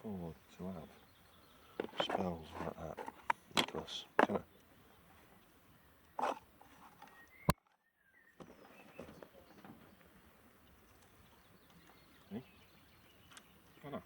afford to have spells like that, Nicholas, can I? Can I?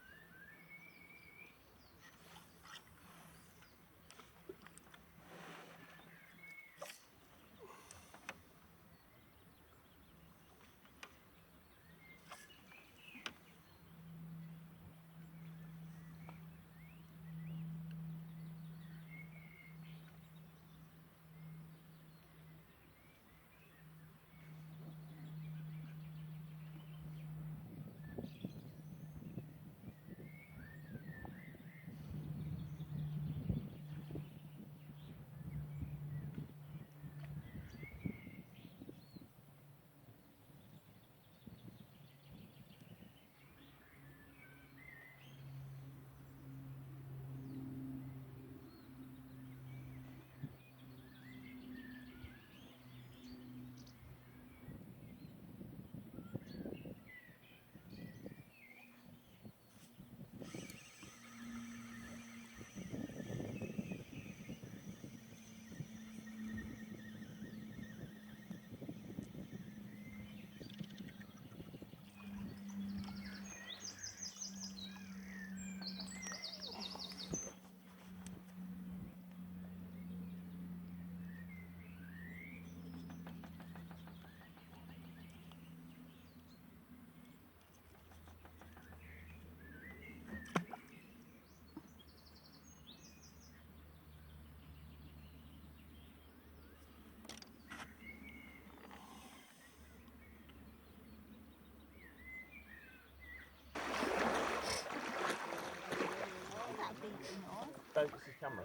Focus his camera.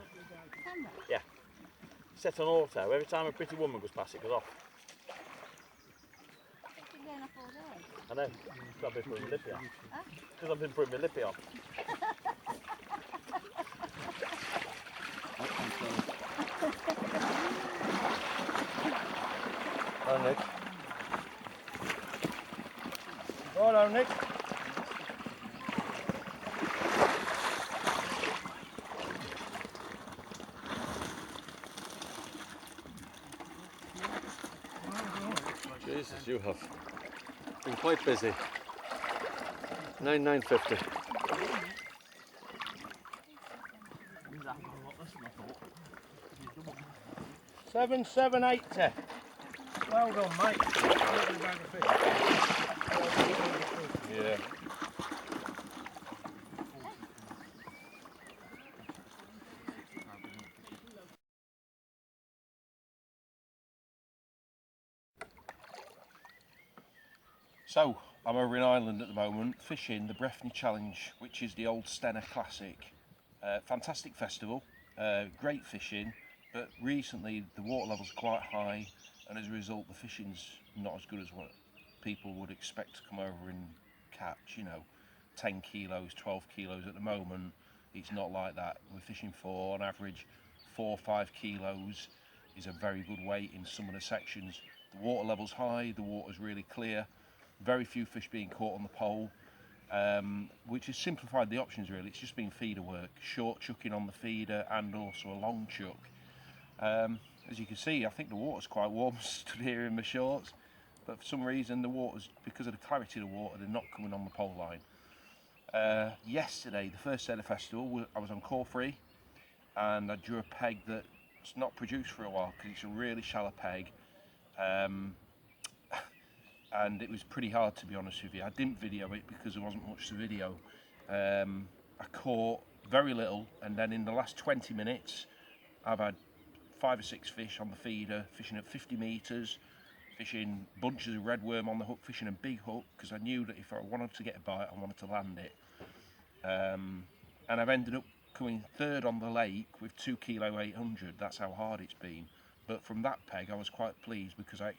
Camera? Yeah. Set on auto. Every time a pretty woman goes past, it goes off. It's been going off all day. I know. Because I've been putting my lippy on. Huh? Because I've been putting my lippy on. Hello, Nick. Hello, Nick. Jesus, you have been quite busy. 9,950. Seven, 780. Well done, mate. Yeah. So, I'm over in Ireland at the moment, fishing the Breffini Challenge, which is the old Stena Classic. Fantastic festival, great fishing, but recently the water level's quite high, and as a result the fishing's not as good as what people would expect to come over and catch, you know, 10 kilos, 12 kilos at the moment. It's not like that. We're fishing for, on average, 4 or 5 kilos is a very good weight in some of the sections. The water level's high, the water's really clear. Very few fish being caught on the pole, which has simplified the options really. It's just been feeder work, short chucking on the feeder and also a long chuck. As you can see, I think the water's quite warm stood here in my shorts, but for some reason the water's, because of the clarity of the water, they're not coming on the pole line. Yesterday, the first day of the festival, I was on core 3 and I drew a peg that's not produced for a while because it's a really shallow peg. And it was pretty hard, to be honest with you. I didn't video it because there wasn't much to video. I caught very little, and then in the last 20 minutes I've had 5 or 6 fish on the feeder, fishing at 50 metres, fishing bunches of redworm on the hook, fishing a big hook because I knew that if I wanted to get a bite I wanted to land it. And I've ended up coming third on the lake with 2 kilo 800. That's how hard it's been. But from that peg I was quite pleased because I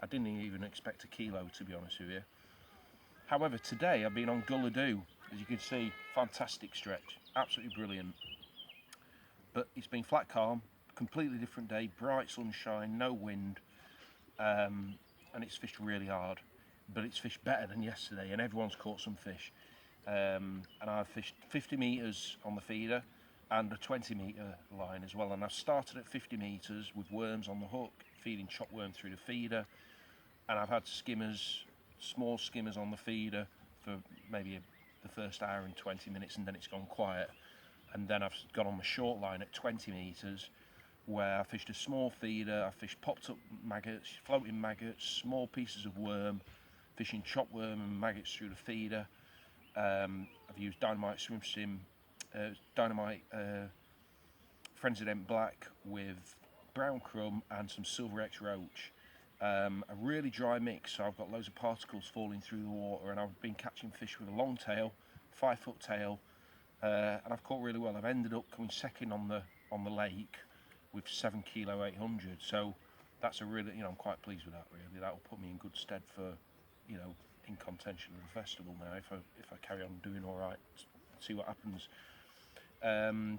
didn't even expect a kilo, to be honest with you. However, today I've been on Gulladoo. As you can see, fantastic stretch, absolutely brilliant. But it's been flat calm, completely different day, bright sunshine, no wind, and it's fished really hard. But it's fished better than yesterday, and everyone's caught some fish. and I've fished 50 metres on the feeder and a 20 metre line as well, and I've started at 50 metres with worms on the hook, feeding chop worm through the feeder, and I've had skimmers, small skimmers on the feeder for maybe the first hour and 20 minutes, and then it's gone quiet, and then I've gone on the short line at 20 metres where I fished a small feeder. I fished popped up maggots, floating maggots, small pieces of worm, fishing chop worm and maggots through the feeder. I've used Dynamite Swim Sim, Dynamite Frenzy Black with brown crumb and some Silver X Roach. A really dry mix, so I've got loads of particles falling through the water, and I've been catching fish with a long tail, 5-foot tail, and I've caught really well. I've ended up coming second on the lake with 7 kilo 800, so that's a really, I'm quite pleased with that. Really, that will put me in good stead for, in contention of the festival now. If I carry on doing all right, see what happens.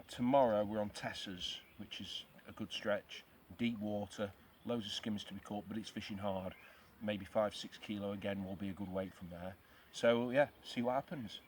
Tomorrow we're on Tessers, which is a good stretch, deep water, loads of skimmers to be caught, but it's fishing hard. Maybe 5-6 kilo again will be a good weight from there. So yeah, see what happens.